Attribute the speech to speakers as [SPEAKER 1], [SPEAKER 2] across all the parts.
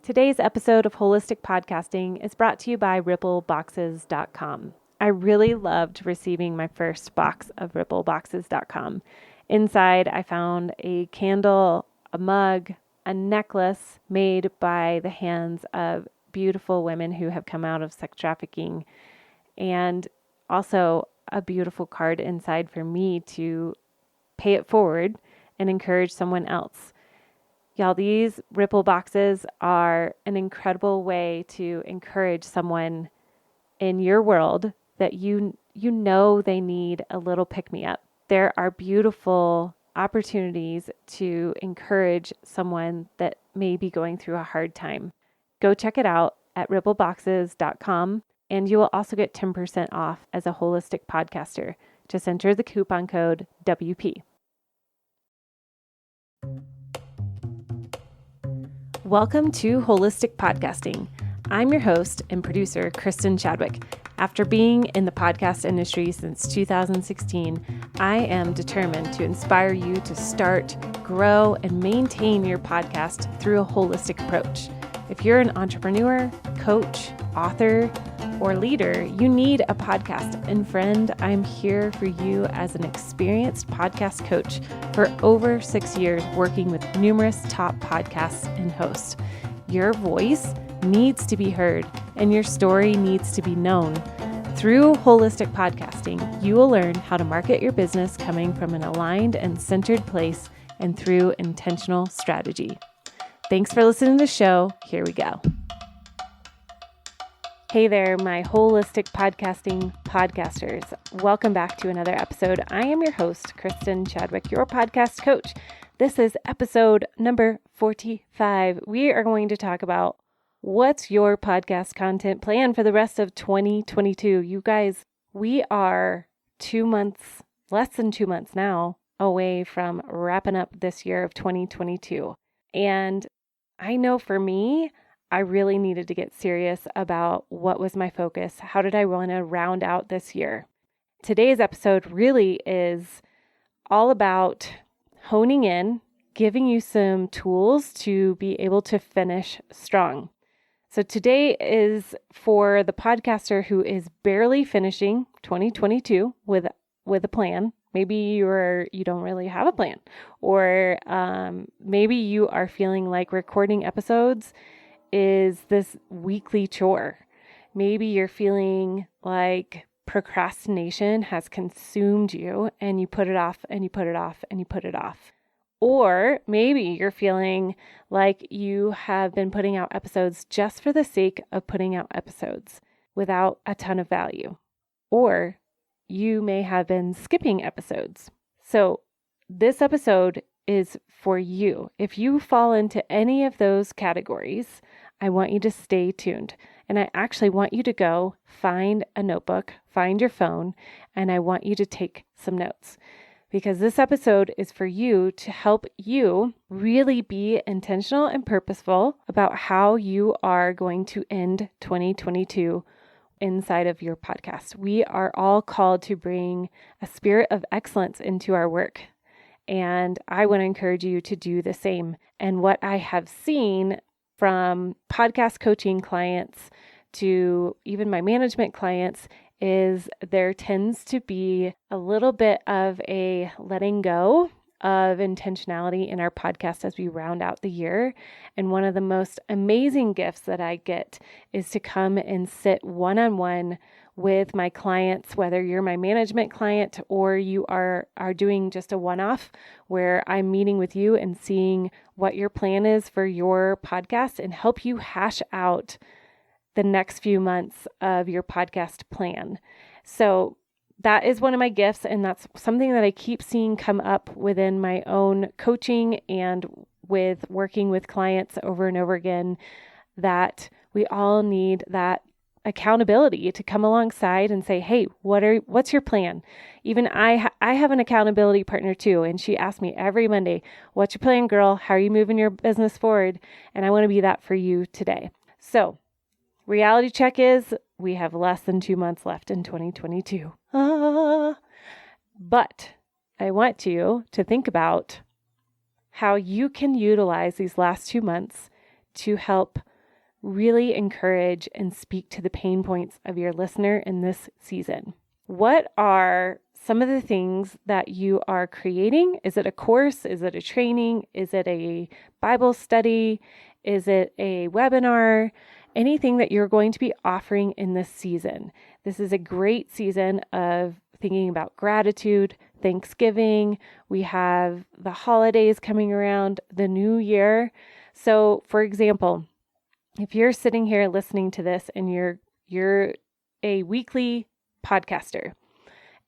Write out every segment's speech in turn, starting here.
[SPEAKER 1] Today's episode of Holistic Podcasting is brought to you by rippleboxes.com. I really loved receiving my first box of rippleboxes.com. Inside, I found a candle, a mug, a necklace made by the hands of beautiful women who have come out of sex trafficking, and also a beautiful card inside for me to pay it forward and encourage someone else. Y'all, these Ripple boxes are an incredible way to encourage someone in your world that you know they need a little pick-me-up. There are beautiful opportunities to encourage someone that may be going through a hard time. Go check it out at rippleboxes.com, and you will also get 10% off as a holistic podcaster. Just enter the coupon code WP. Welcome to Holistic Podcasting. I'm your host and producer, Kristin Chadwick. After being in the podcast industry since 2016, I am determined to inspire you to start, grow, and maintain your podcast through a holistic approach. If you're an entrepreneur, coach, author, or leader, you need a podcast. And friend, I'm here for you as an experienced podcast coach for over 6 years, working with numerous top podcasts and hosts. Your voice needs to be heard and your story needs to be known. Through holistic podcasting, you will learn how to market your business coming from an aligned and centered place and through intentional strategy. Thanks for listening to the show. Here we go. Hey there, my holistic podcasting podcasters. Welcome back to another episode. I am your host, Kristin Chadwick, your podcast coach. This is episode number 45. We are going to talk about what's your podcast content plan for the rest of 2022. You guys, we are less than 2 months now away from wrapping up this year of 2022. And I know for me, I really needed to get serious about what was my focus. How did I want to round out this year? Today's episode really is all about honing in, giving you some tools to be able to finish strong. So today is for the podcaster who is barely finishing 2022 with a plan. Maybe you don't really have a plan, or maybe you are feeling like recording episodes is this weekly chore. Maybe you're feeling like procrastination has consumed you and you put it off and you put it off and you put it off. Or maybe you're feeling like you have been putting out episodes just for the sake of putting out episodes without a ton of value. Or you may have been skipping episodes. So this episode is for you. If you fall into any of those categories, I want you to stay tuned. And I actually want you to go find a notebook, find your phone, and I want you to take some notes. Because this episode is for you to help you really be intentional and purposeful about how you are going to end 2022 inside of your podcast. We are all called to bring a spirit of excellence into our work. And I want to encourage you to do the same. And what I have seen from podcast coaching clients to even my management clients is there tends to be a little bit of a letting go of intentionality in our podcast as we round out the year. And one of the most amazing gifts that I get is to come and sit one-on-one with my clients, whether you're my management client or you are doing just a one-off where I'm meeting with you and seeing what your plan is for your podcast and help you hash out the next few months of your podcast plan. So that is one of my gifts, and that's something that I keep seeing come up within my own coaching and with working with clients over and over again, that we all need that accountability to come alongside and say, hey, what's your plan? Even I have an accountability partner too, and she asks me every Monday, what's your plan, girl? How are you moving your business forward? And I want to be that for you today. So reality check is we have less than 2 months left in 2022. But I want you to think about how you can utilize these last 2 months to help really encourage and speak to the pain points of your listener in this season. What are some of the things that you are creating? Is it a course? Is it a training? Is it a Bible study? Is it a webinar? Anything that you're going to be offering in this season. This is a great season of thinking about gratitude, Thanksgiving. We have the holidays coming around, the new year. So, for example, if you're sitting here listening to this and you're a weekly podcaster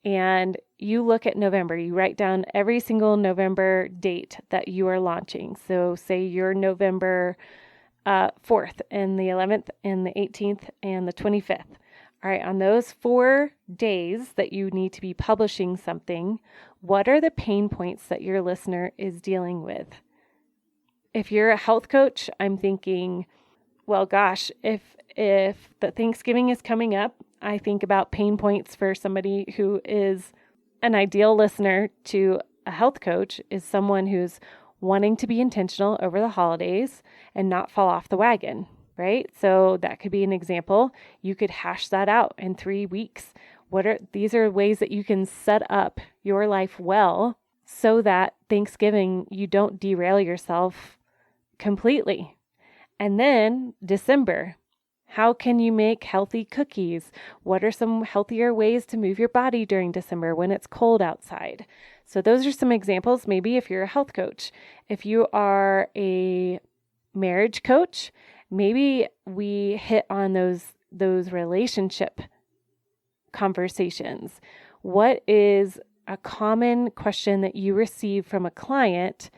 [SPEAKER 1] and you look at November, you write down every single November date that you are launching. So say you're November 4th and the 11th and the 18th and the 25th. All right, on those 4 days that you need to be publishing something, what are the pain points that your listener is dealing with? If you're a health coach, I'm thinking, well, gosh, if the Thanksgiving is coming up, I think about pain points for somebody who is an ideal listener to a health coach is someone who's wanting to be intentional over the holidays and not fall off the wagon, right? So that could be an example. You could hash that out in 3 weeks. These are ways that you can set up your life well so that Thanksgiving, you don't derail yourself completely. And then December, how can you make healthy cookies? What are some healthier ways to move your body during December when it's cold outside? So those are some examples, maybe if you're a health coach. If you are a marriage coach, maybe we hit on those relationship conversations. What is a common question that you receive from a client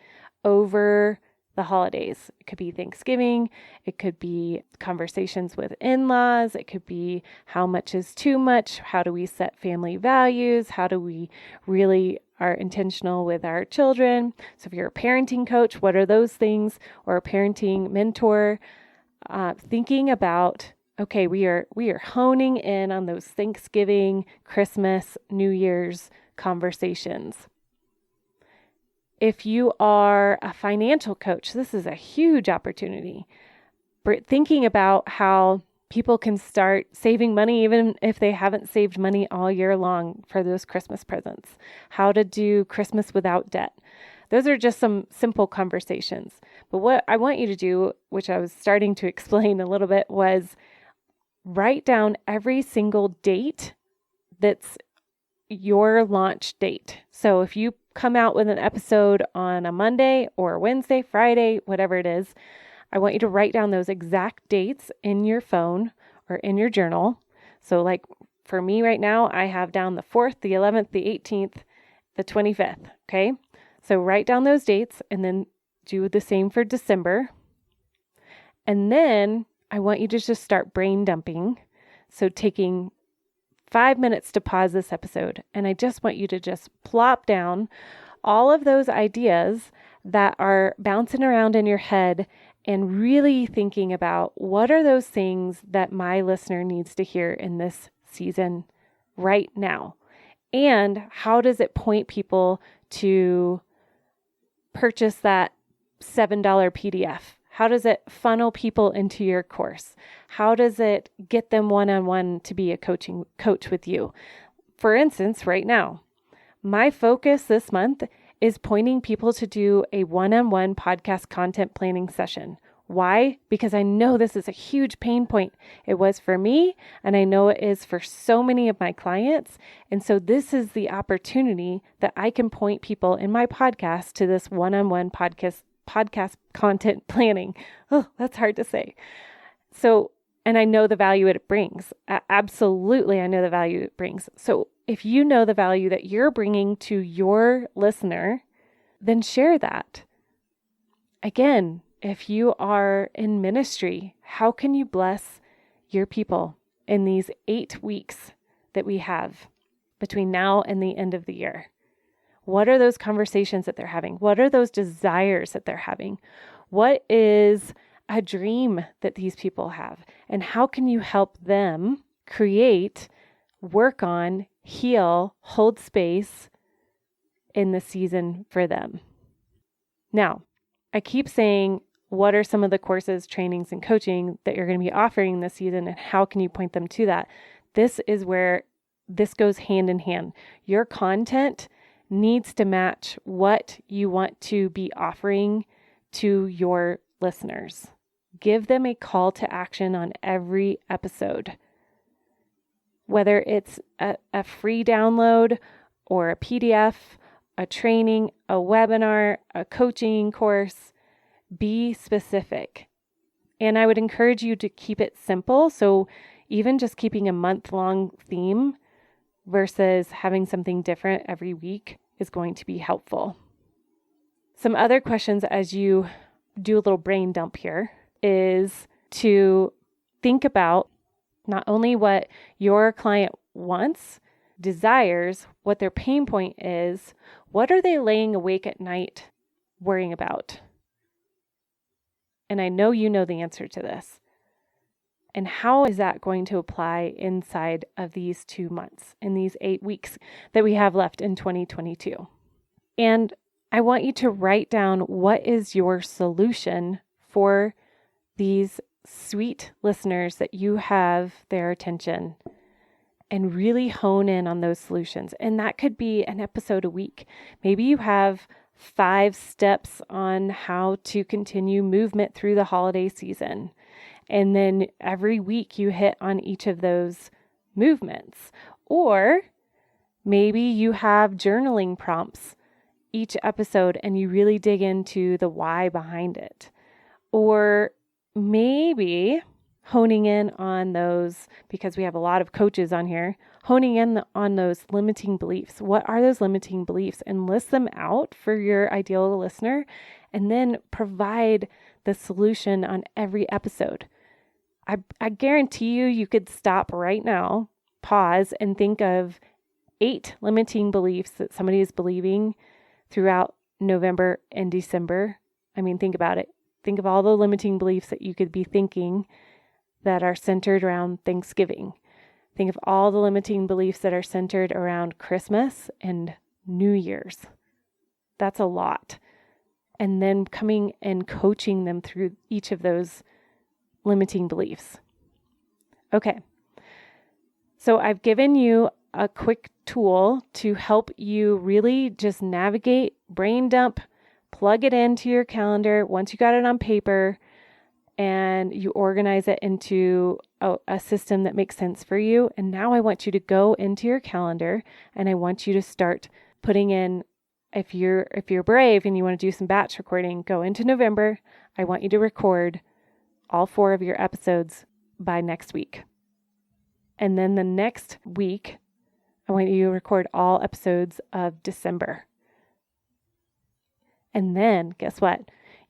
[SPEAKER 1] over the holidays? It could be Thanksgiving. It could be conversations with in-laws. It could be how much is too much? How do we set family values? How do we really are intentional with our children? So if you're a parenting coach, what are those things? Or a parenting mentor, thinking about, okay, we are honing in on those Thanksgiving, Christmas, New Year's conversations. If you are a financial coach, this is a huge opportunity. Thinking about how people can start saving money even if they haven't saved money all year long for those Christmas presents. How to do Christmas without debt. Those are just some simple conversations. But what I want you to do, which I was starting to explain a little bit, was write down every single date that's your launch date. So if you come out with an episode on a Monday or Wednesday, Friday, whatever it is, I want you to write down those exact dates in your phone or in your journal. So like for me right now, I have down the 4th, the 11th, the 18th, the 25th. Okay. So write down those dates and then do the same for December. And then I want you to just start brain dumping. So taking 5 minutes to pause this episode. And I just want you to just plop down all of those ideas that are bouncing around in your head and really thinking about what are those things that my listener needs to hear in this season right now? And how does it point people to purchase that $7 PDF? How does it funnel people into your course? How does it get them one-on-one to be a coach with you? For instance, right now, my focus this month is pointing people to do a one-on-one podcast content planning session. Why? Because I know this is a huge pain point. It was for me, and I know it is for so many of my clients. And so this is the opportunity that I can point people in my podcast to this one-on-one podcast content planning. Oh, that's hard to say. So, and I know the value it brings. Absolutely, I know the value it brings. So if you know the value that you're bringing to your listener, then share that. Again, if you are in ministry, how can you bless your people in these 8 weeks that we have between now and the end of the year? What are those conversations that they're having? What are those desires that they're having? What is a dream that these people have? And how can you help them create, work on, heal, hold space in the season for them? Now, I keep saying, what are some of the courses, trainings, and coaching that you're going to be offering this season, and how can you point them to that? This is where this goes hand in hand. Your content needs to match what you want to be offering to your listeners. Give them a call to action on every episode. Whether it's a free download or a PDF, a training, a webinar, a coaching course, be specific. And I would encourage you to keep it simple. So even just keeping a month-long theme versus having something different every week is going to be helpful. Some other questions as you do a little brain dump here is to think about not only what your client wants, desires, what their pain point is, what are they laying awake at night worrying about? And I know you know the answer to this. And how is that going to apply inside of these 2 months, in these 8 weeks that we have left in 2022? And I want you to write down what is your solution for these sweet listeners that you have their attention, and really hone in on those solutions. And that could be an episode a week. Maybe you have 5 steps on how to continue movement through the holiday season. And then every week you hit on each of those movements. Or maybe you have journaling prompts each episode and you really dig into the why behind it. Or maybe honing in on those, because we have a lot of coaches on here, honing in on those limiting beliefs. What are those limiting beliefs? And list them out for your ideal listener, and then provide the solution on every episode. I guarantee you could stop right now, pause, and think of 8 limiting beliefs that somebody is believing throughout November and December. I mean, think about it. Think of all the limiting beliefs that you could be thinking that are centered around Thanksgiving. Think of all the limiting beliefs that are centered around Christmas and New Year's. That's a lot. And then coming and coaching them through each of those limiting beliefs. Okay. So I've given you a quick tool to help you really just navigate, brain dump, plug it into your calendar once you got it on paper, and you organize it into a system that makes sense for you. And now I want you to go into your calendar, and I want you to start putting in, if you're brave and you want to do some batch recording, go into November. I want you to record all 4 of your episodes by next week. And then the next week, I want you to record all episodes of December. And then guess what?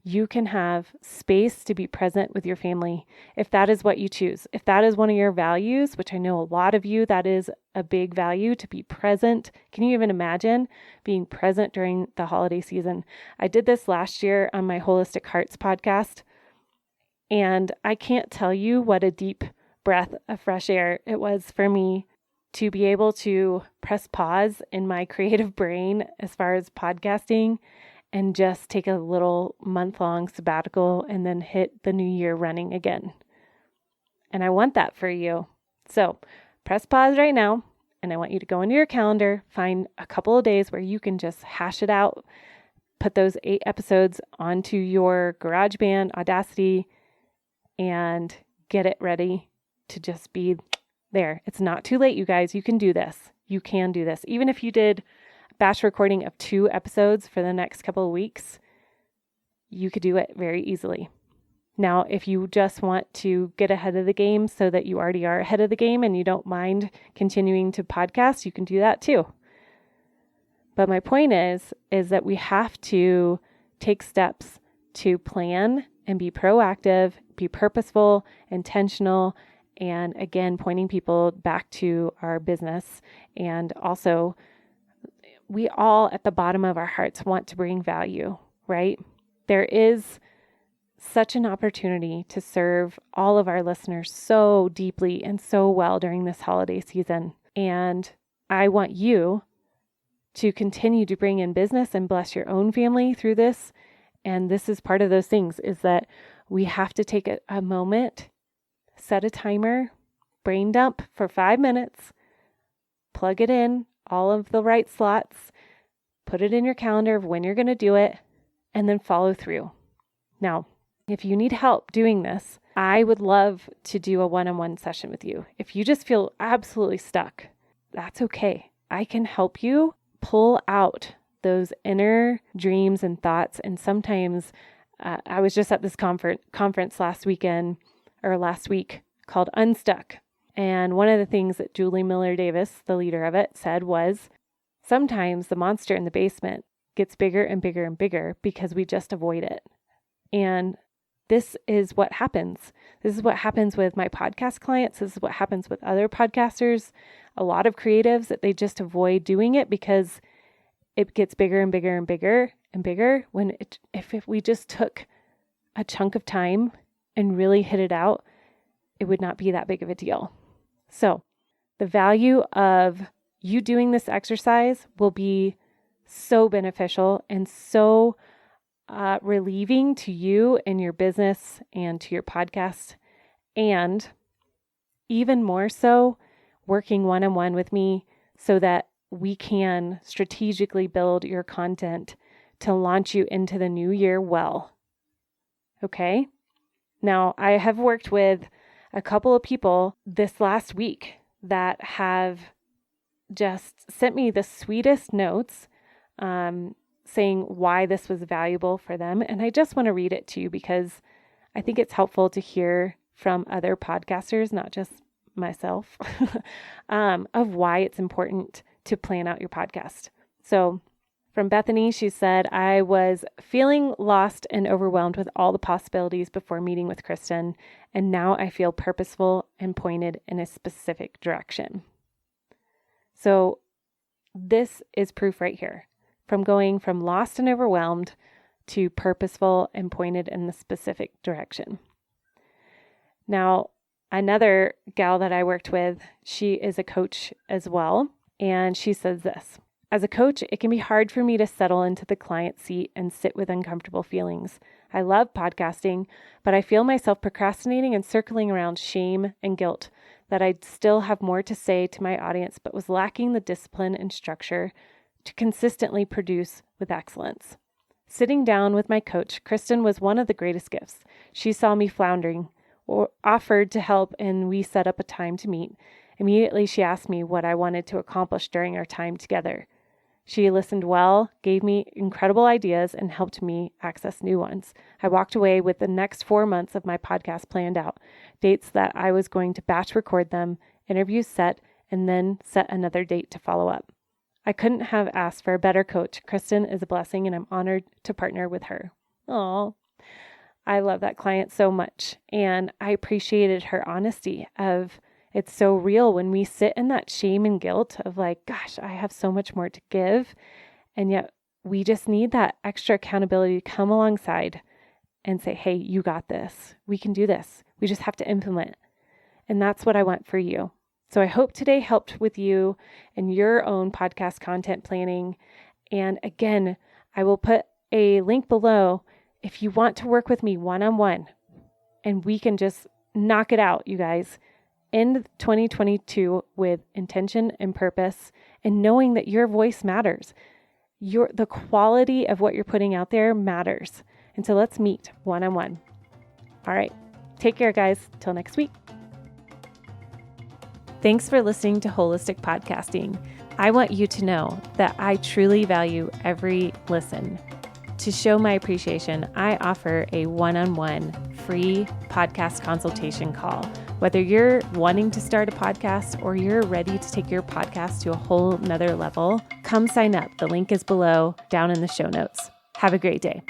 [SPEAKER 1] You can have space to be present with your family if that is what you choose. If that is one of your values, which I know a lot of you, that is a big value, to be present. Can you even imagine being present during the holiday season? I did this last year on my Holistic Hearts podcast, and I can't tell you what a deep breath of fresh air it was for me to be able to press pause in my creative brain as far as podcasting and just take a little month-long sabbatical and then hit the new year running again. And I want that for you. So press pause right now, and I want you to go into your calendar, find a couple of days where you can just hash it out, put those 8 episodes onto your GarageBand, Audacity, and get it ready to just be there. It's not too late, you guys. You can do this. You can do this. Even if you did batch recording of 2 episodes for the next couple of weeks, you could do it very easily. Now, if you just want to get ahead of the game so that you already are ahead of the game and you don't mind continuing to podcast, you can do that too. But my point is that we have to take steps to plan and be proactive, be purposeful, intentional, and again, pointing people back to our business. And also, we all at the bottom of our hearts want to bring value, right? There is such an opportunity to serve all of our listeners so deeply and so well during this holiday season. And I want you to continue to bring in business and bless your own family through this, And this is part of those things, is that we have to take a moment, set a timer, brain dump for 5 minutes, plug it in, all of the right slots, put it in your calendar of when you're going to do it, and then follow through. Now, if you need help doing this, I would love to do a one-on-one session with you. If you just feel absolutely stuck, that's okay. I can help you pull out those inner dreams and thoughts. And sometimes I was just at this conference last week called Unstuck. And one of the things that Julie Miller-Davis, the leader of it, said was, sometimes the monster in the basement gets bigger and bigger and bigger because we just avoid it. And this is what happens. This is what happens with my podcast clients. This is what happens with other podcasters, a lot of creatives, that they just avoid doing it because it gets bigger and bigger and bigger and bigger. If we just took a chunk of time and really hit it out, it would not be that big of a deal. So the value of you doing this exercise will be so beneficial and so relieving to you and your business and to your podcast, and even more so working one-on-one with me so that we can strategically build your content to launch you into the new year well. Okay? Now, I have worked with a couple of people this last week that have just sent me the sweetest notes saying why this was valuable for them. And I just want to read it to you because I think it's helpful to hear from other podcasters, not just myself, of why it's important to plan out your podcast. So from Bethany, she said, I was feeling lost and overwhelmed with all the possibilities before meeting with Kristin, and now I feel purposeful and pointed in a specific direction. So this is proof right here. From going from lost and overwhelmed to purposeful and pointed in the specific direction. Now, another gal that I worked with, she is a coach as well. And she says this, as a coach, it can be hard for me to settle into the client seat and sit with uncomfortable feelings. I love podcasting, but I feel myself procrastinating and circling around shame and guilt that I'd still have more to say to my audience, but was lacking the discipline and structure to consistently produce with excellence. Sitting down with my coach, Kristin, was one of the greatest gifts. She saw me floundering, or offered to help, and we set up a time to meet. Immediately, she asked me what I wanted to accomplish during our time together. She listened well, gave me incredible ideas, and helped me access new ones. I walked away with the next 4 months of my podcast planned out, dates that I was going to batch record them, interviews set, and then set another date to follow up. I couldn't have asked for a better coach. Kristin is a blessing, and I'm honored to partner with her. Aw, I love that client so much, and I appreciated her honesty of it's so real when we sit in that shame and guilt of like, gosh, I have so much more to give, and yet we just need that extra accountability to come alongside and say, hey, you got this. We can do this. We just have to implement. And that's what I want for you. So I hope today helped with you and your own podcast content planning. And again, I will put a link below if you want to work with me one-on-one and we can just knock it out, you guys. End 2022 with intention and purpose and knowing that your voice matters. The quality of what you're putting out there matters. And so let's meet one-on-one. All right. Take care, guys. Till next week. Thanks for listening to Holistic Podcasting. I want you to know that I truly value every listen. To show my appreciation, I offer a one-on-one free podcast consultation call. Whether you're wanting to start a podcast or you're ready to take your podcast to a whole nother level, come sign up. The link is below, down in the show notes. Have a great day.